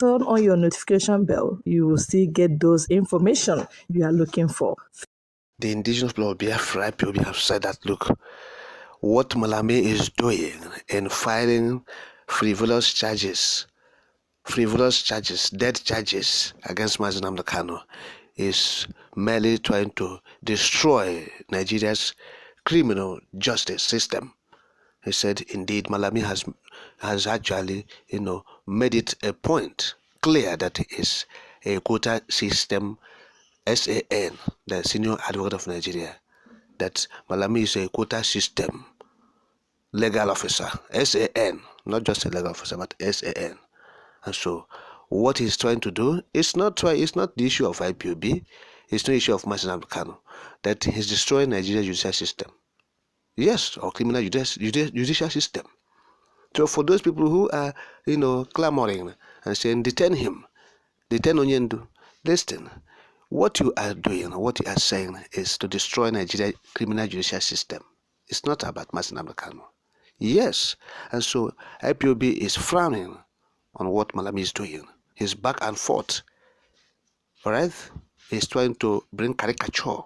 turn on your notification bell. You will still get those information you are looking for. The indigenous people of Biafra IPOB have said that, look, what Malami is doing in filing frivolous charges, dead charges against Mazi Nnamdi Kanu is merely trying to destroy Nigeria's criminal justice system. He said, indeed, Malami has actually, made it a point clear that it is a quota system, SAN, the Senior Advocate of Nigeria, that Malami is a quota system legal officer, SAN, not just a legal officer, but SAN. And so, what he's trying to do is not the issue of IPOB, it's not the issue of Mazi Nnamdi Kanu, that he's destroying Nigeria's judicial system. Yes, or criminal judicial system. So for those people who are, clamoring and saying, detain him, detain Onyendu, listen, what you are doing, what you are saying is to destroy Nigeria's criminal judicial system. It's not about Mazi Nnamdi Kanu. Yes, and so IPOB is frowning on what Malami is doing. He's back and forth, all right? He's trying to bring caricature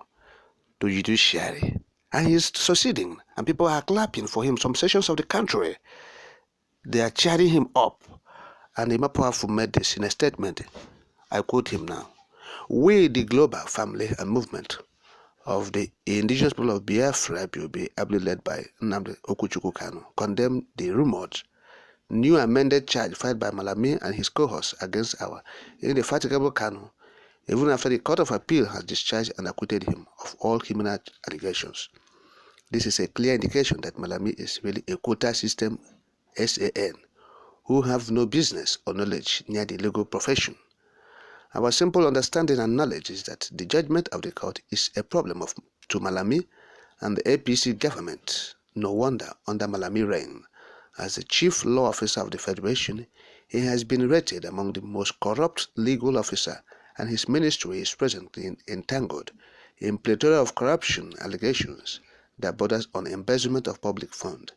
to judiciary. And he's succeeding, and people are clapping for him. Some sections of the country, they are cheering him up. And Ima Powerful made this in a statement. I quote him now. We, the global family and movement of the indigenous people of Biafra IPOB, ably led by Nnamdi Okuchukwu Kanu, condemn the rumored new amended charge filed by Malami and his cohorts against our indefatigable Kanu, even after the Court of Appeal has discharged and acquitted him of all criminal allegations. This is a clear indication that Malami is really a quota system SAN who have no business or knowledge near the legal profession. Our simple understanding and knowledge is that the judgment of the court is a problem to Malami and the APC government. No wonder under Malami reign, as the chief law officer of the Federation, he has been rated among the most corrupt legal officer, and his ministry is presently entangled in plethora of corruption allegations that borders on embezzlement of public fund.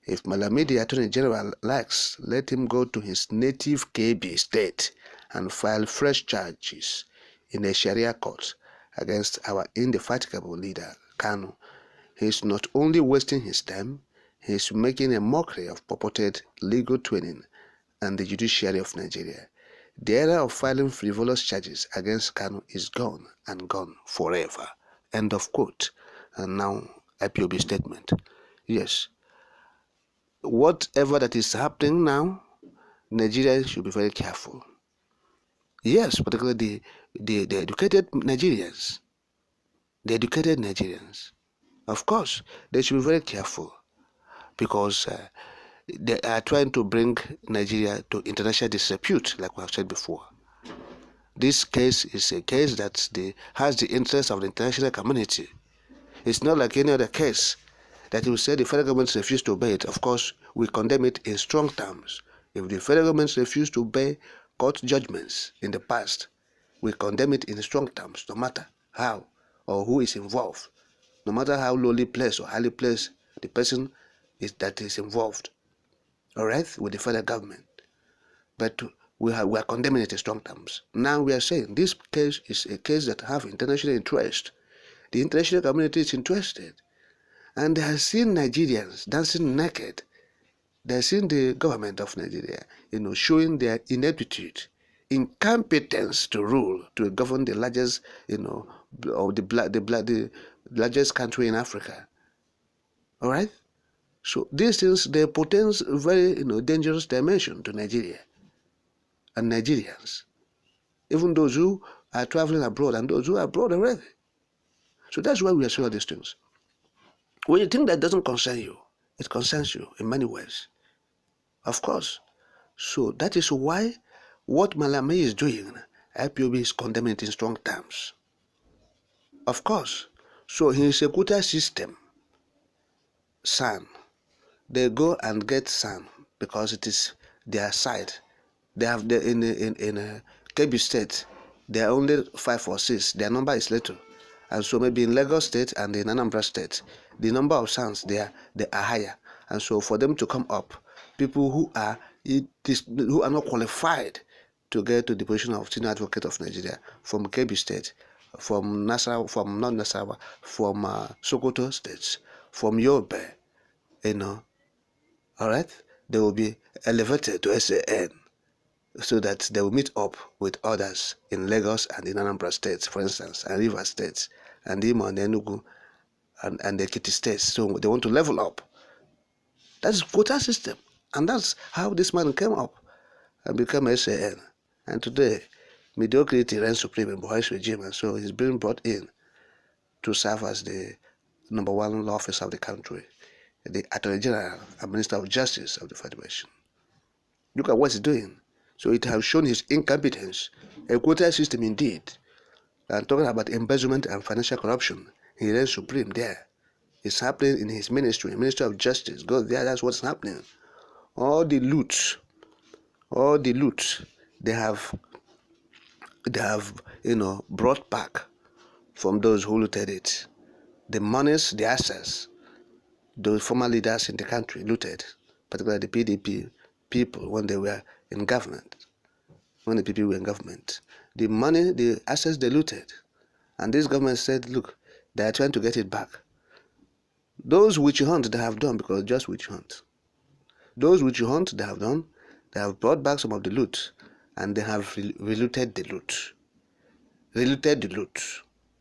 If Malami, the Attorney General, likes, let him go to his native KB state and file fresh charges in a Sharia court against our indefatigable leader, Kanu. He is not only wasting his time, he is making a mockery of purported legal training and the judiciary of Nigeria. The era of filing frivolous charges against Kanu is gone and gone forever. End of quote. And now, IPOB statement. Yes. Whatever that is happening now, Nigeria should be very careful. Yes, particularly the educated Nigerians. The educated Nigerians. Of course, they should be very careful because they are trying to bring Nigeria to international disrepute, like we have said before. This case is a case that has the interest of the international community. It's not like any other case that you say the federal government refused to obey it. Of course, we condemn it in strong terms. If the federal government refused to obey court judgments in the past, we condemn it in strong terms, no matter how or who is involved, no matter how lowly placed or highly placed the person is that is involved, all right, with the federal government. But we are condemning it in strong terms. Now we are saying this case is a case that have international interest. The international community is interested. And they have seen Nigerians dancing naked. They have seen the government of Nigeria, showing their ineptitude, incompetence to rule, to govern the largest, or the largest country in Africa. All right. So these things, they portend very, dangerous dimension to Nigeria and Nigerians, even those who are traveling abroad and those who are abroad already. So that's why we are saying all these things. When you think that doesn't concern you, it concerns you in many ways. Of course. So that is why what Malami is doing, IPOB is condemning it in strong terms. Of course. So he is a quota system. SAN. They go and get SAN because it is their side. They have in Kebbi State, there are only 5 or 6. Their number is little. And so maybe in Lagos State and in Anambra State, the number of SANs they are higher. And so for them to come up, people who are not qualified to get to the position of senior advocate of Nigeria from Kebbi State, from Nasarawa, from not Nasarawa, from Sokoto State, from Yobe, all right, they will be elevated to SAN so that they will meet up with others in Lagos and in Anambra States, for instance, and Rivers States, and Imo and Enugu and the Ekiti States. So they want to level up. That's quota system. And that's how this man came up and became SAN. And today, mediocrity reigns supreme in Buhari's regime, and so he's being brought in to serve as the number one law officer of the country, the Attorney General and Minister of Justice of the Federation. Look at what he's doing. So it has shown his incompetence. A quota system indeed. And talking about embezzlement and financial corruption, he reigns supreme there. It's happening in his ministry, Ministry of Justice. Go there, that's what's happening. All the loot, they have brought back from those who looted it. The monies, the assets, those former leaders in the country looted, particularly the PDP people when they were in government. When the people were in government, the money, the assets they looted, and this government said, look, they are trying to get it back. Those witch hunt they have done, because just witch hunt. Those witch hunt they have done, they have brought back some of the loot, and they have relooted the loot. Relooted the loot.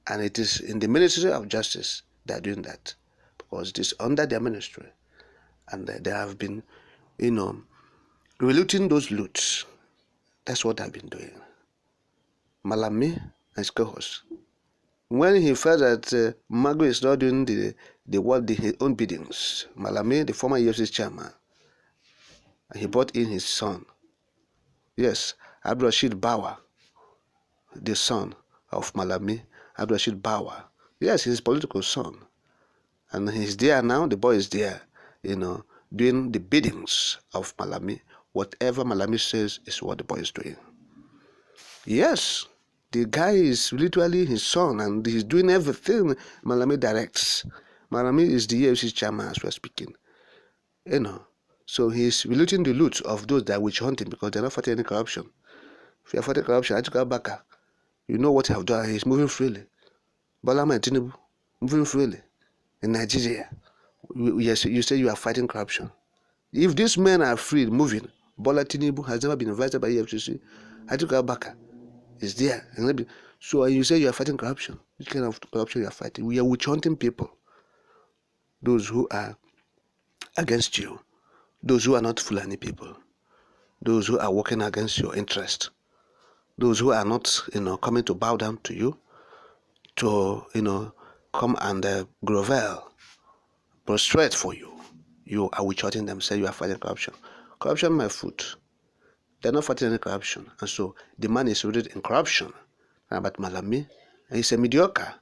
And it is in the Ministry of Justice they are doing that, because it is under their ministry. And they have been, relooting those loots. That's what I've been doing. Malami and his co-host. When he felt that Mago is not doing his own biddings, Malami, the former EFCC chairman, he brought in his son. Yes, Abdulrashid Bawa, the son of Malami, Abdulrashid Bawa. Yes, he's his political son. And he's there now, the boy is there, doing the biddings of Malami. Whatever Malami says is what the boy is doing. Yes, the guy is literally his son, and he's doing everything Malami directs. Malami is the EFCC chairman as we're speaking. So he's relooting the loot of those that are witch hunting, because they're not fighting any corruption. If you're fighting corruption, Atiku Abubakar, you know what you have done. He's moving freely. Bola Ahmed Tinubu, moving freely. In Nigeria, yes, you say you are fighting corruption. If these men are free moving, Bola Tinubu has never been invited by EFCC. Atiku Abubakar is there. So you say you are fighting corruption. Which kind of corruption you are fighting? We are witch hunting people. Those who are against you. Those who are not Fulani people. Those who are working against your interest. Those who are not, coming to bow down to you, to, come and grovel, prostrate for you. You are witch hunting them, say you are fighting corruption. Corruption, my foot. They're not fighting any corruption. And so the man is rooted in corruption. But Malami, he's a mediocre.